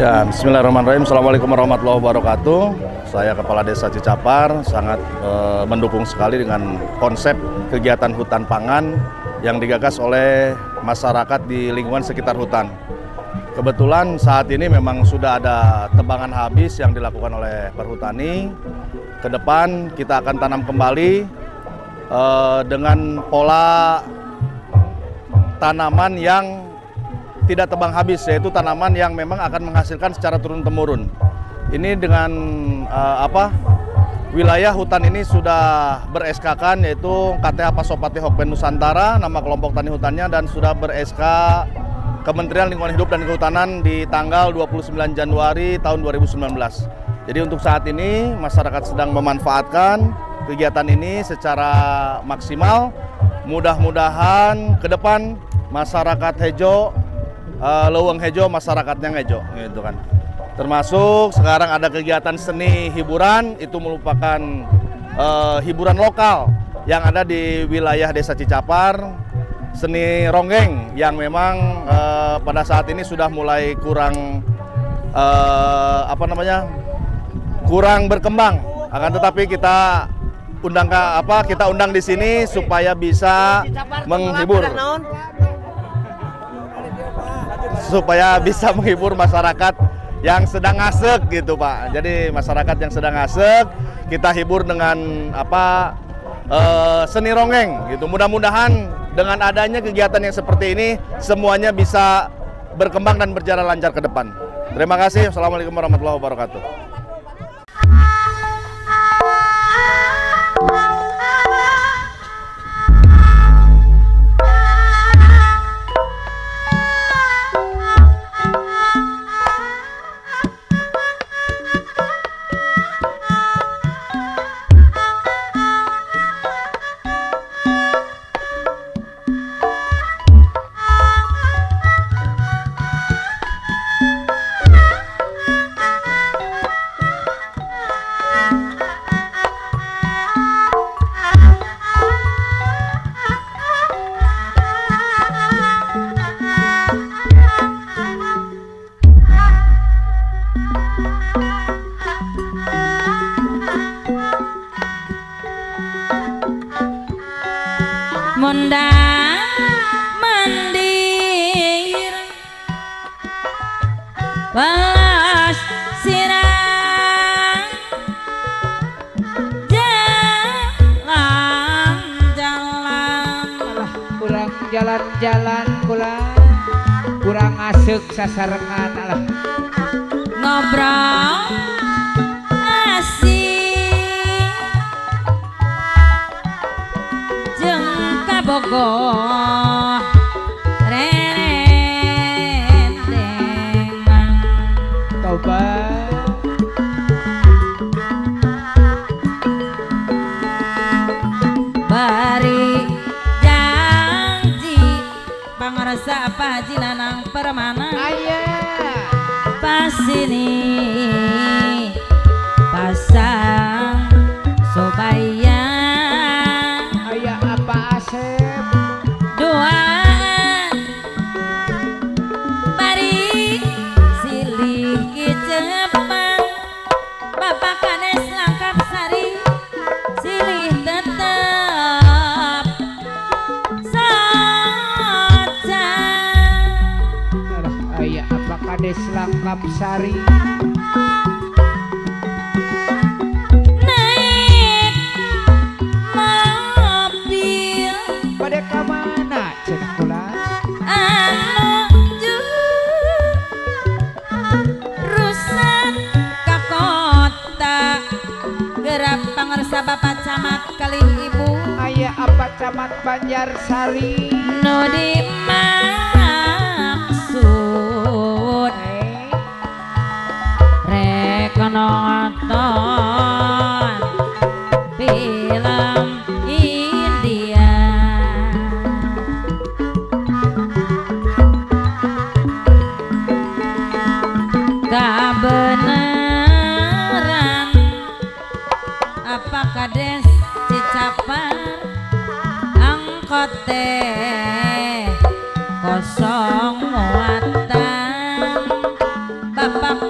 Ya, bismillahirrahmanirrahim. Assalamualaikum warahmatullahi wabarakatuh. Saya Kepala Desa Cicapar sangat mendukung sekali dengan konsep kegiatan hutan pangan yang digagas oleh masyarakat di lingkungan sekitar hutan. Kebetulan saat ini memang sudah ada tebangan habis yang dilakukan oleh perhutani. Ke depan kita akan tanam kembali dengan pola tanaman yang tidak tebang habis, yaitu tanaman yang memang akan menghasilkan secara turun-temurun. Ini dengan wilayah hutan ini sudah ber-SK-kan, yaitu KTA Pasopati Hokben Nusantara, nama kelompok tani hutannya, dan sudah ber-SK Kementerian Lingkungan Hidup dan Kehutanan di tanggal 29 Januari tahun 2019. Jadi untuk saat ini masyarakat sedang memanfaatkan kegiatan ini secara maksimal. Mudah-mudahan ke depan masyarakat hejo, leuweung hejo, masyarakatnya ngejo, gitu kan. Termasuk sekarang ada kegiatan seni hiburan, itu merupakan hiburan lokal yang ada di wilayah Desa Cicapar, seni ronggeng yang memang pada saat ini sudah mulai kurang kurang berkembang. Akan tetapi kita undang di sini supaya bisa menghibur. Supaya bisa menghibur masyarakat yang sedang ngasek gitu Pak. Jadi masyarakat yang sedang ngasek kita hibur dengan seni ronggeng gitu. Mudah-mudahan dengan adanya kegiatan yang seperti ini semuanya bisa berkembang dan berjalan lancar ke depan. Terima kasih. Assalamualaikum warahmatullahi wabarakatuh. Mondang mandir balas sirang jalan-jalan kurang jalan-jalan kurang asik sasarengan ngobrol asik jeung kabogoh rendengan tobat bari janji pangarsa pajilanang permana pas ini pasang sobaya aya apa Asep doa bari silih ki Jepang Bapak Kades Langkap Sari silih tetep saja aya apa Kades Langkap Sari naik mobil pada kemana cenah kula anu rusak ka kota gerak pangarsa Bapak Camat kali ibu aya apa Camat Banjarsari nu dimaksud rek nonton film India kabeneran apa Kades Cicapar angkot teh kosong muatan Bapak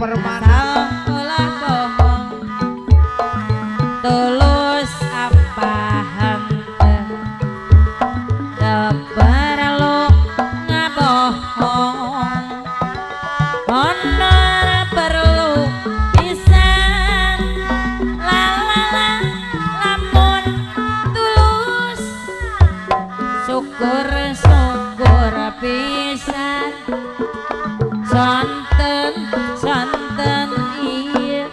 permana ulah bohong tulus apa henteu teu perlu ngabohong honor perlu pisan lalala lamun tulus syukur syukur pisan santen santen ieu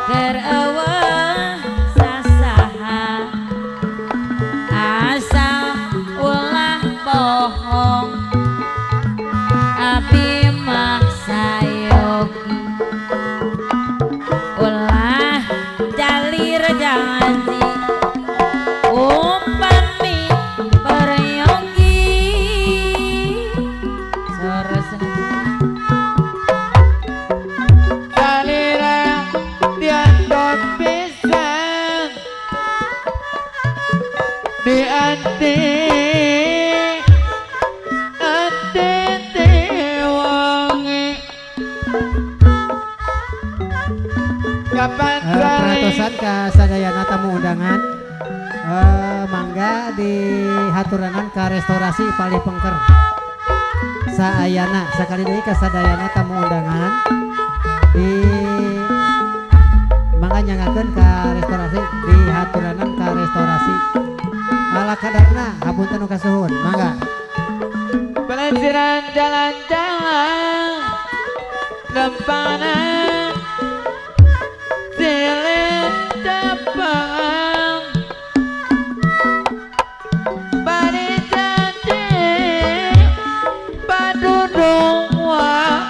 keur eueuh sasaha asal ulah bohong abi mah sayogi ulah jalir janji upami peryogi sarasna salira diantot pisan di ati wangi kapan Peratosan ka sadayana tamu undangan mangga dihaturanan ka restorasi Pali Pengker saayana sakali deui ka sadayana tamu undangan di mangga nyangakeun ka restorasi dihaturanan ka restorasi ala kadarna hapunten nu kasuhun mangga pelesiran jalan-jalan dempanan silin depan bari janji padudung waan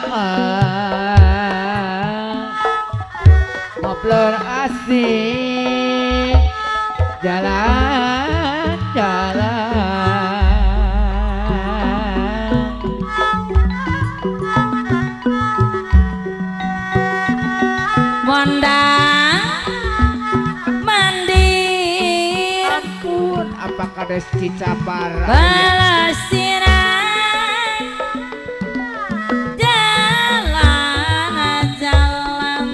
ngobrol asik jalan-jalan mondang mandir ampun apa kades cicapar balasiran jalan-jalan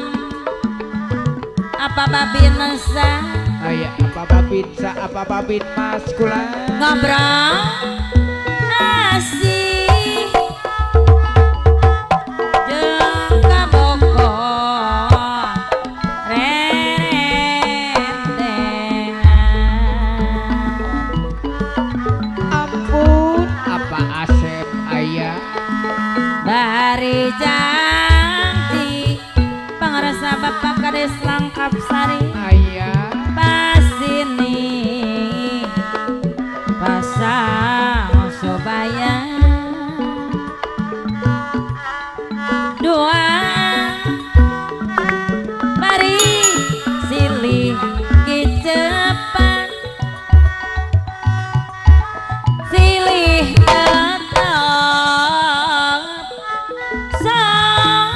apa babin sa aya apa babin sa apa babin mas kula ngobrol asih jeung kabokon rerendengan ampun apa asep aya bari janji pangarasa bapak kades langkap sari aya pas ini pasang sobaya dua bari silih kicepan silih tetap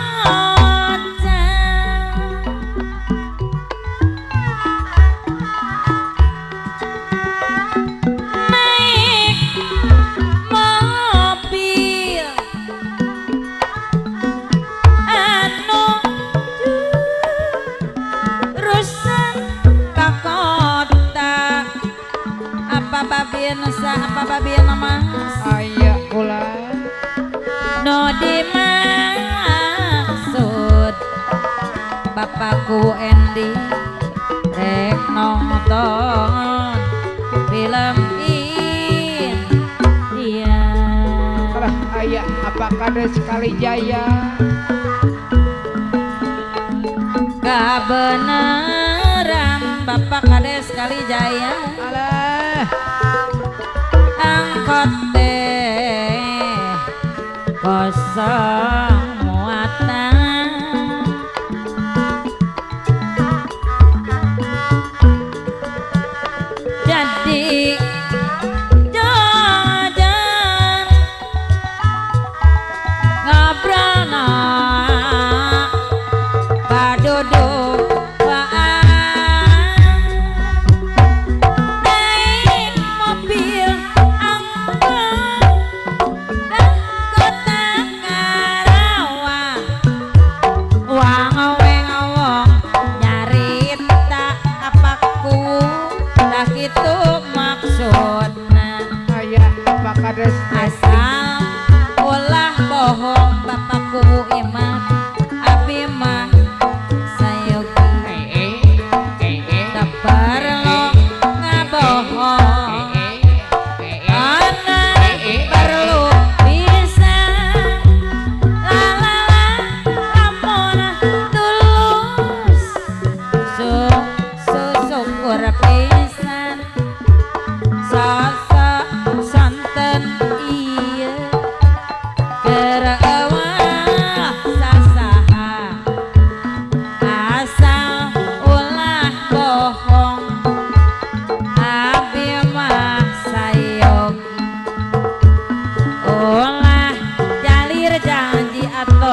naik mobil anu rusak ka kota apa babin sa apa babin mas aya kula no dimaksud bapakku Endi rek nonton film India kalah aya apa kades Kalijaya kabeneran bapak kades Kalijaya alah angkot teh kosong muatan jadi jajan ngobrol paduduk naik mobil angkot dan kota Karawang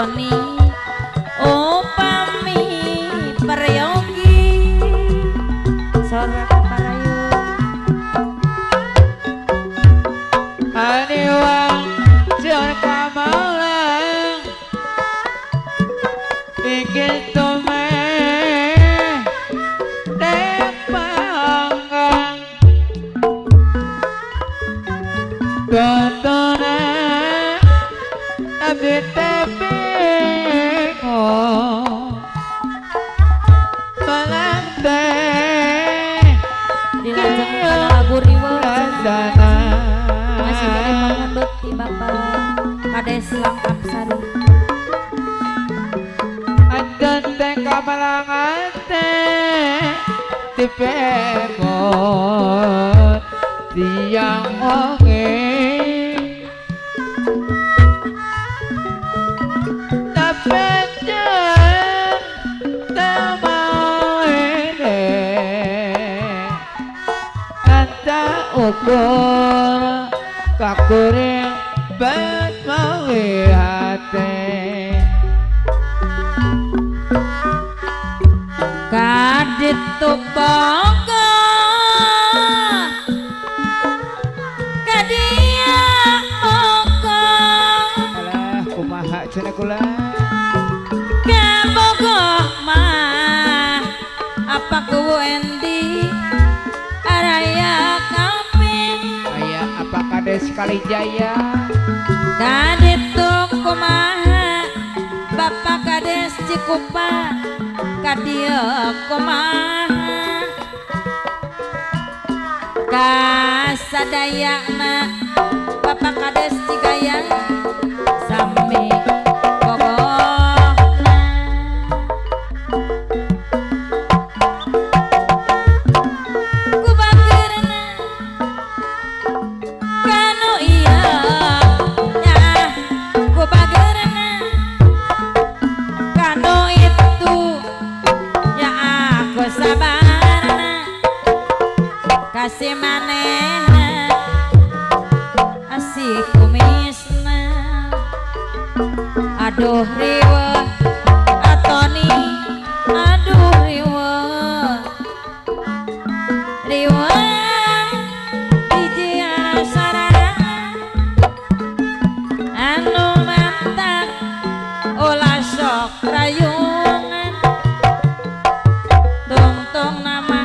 Atoni upami peryogi sorak parayu aniwang jur kamalang ingin tumeh tepanggang gotone abdi tepingo palante dilajeng kana lagu riweuh radana masih jadi pangundut di Bapak Kades Langkap Sari Andan teh kamalangan teh dipemot tiang oge dapat jen temau ini kata ukur kakuring bet mawihate kadit tupoka kadia oka alah kumaha cenah kula kabogoh mah apa kuwu endi araya kamping aya apa Kades Kalijaya kadit kumaha Bapak Kades Cikupa kadia kumaha kasadayana Bapak Kades Cigayang sami pokokna kubageurna kanu iya ya kubageurna kanu itu ya aku sabarna kasih manehna asih kumisna aduh riweuh atoni aduh riweuh hiji anu sarana anu mantap ulah sok rayungan tungtung nama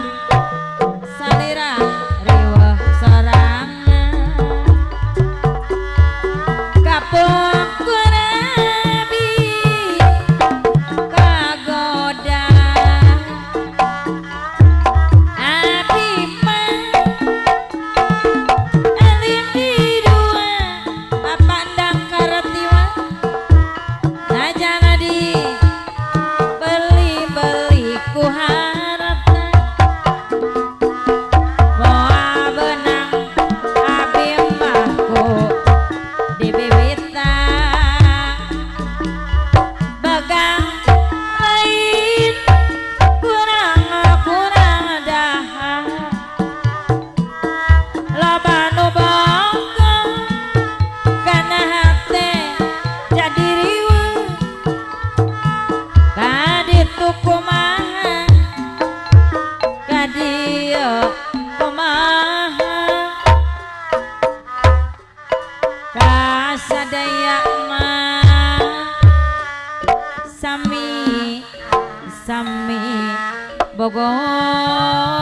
salira riweuh sorangan kapung kurabi kagoda abdi mah alim di dua papandang karetiwa najana di beli-beli ku harapna moal benang abdi mah ku di bibita begang lain kurang dahar loba nu bongkong kana hate jadi riweuh kaditu kumaha kadieu kumaha kasadaya mah sami sami bogoh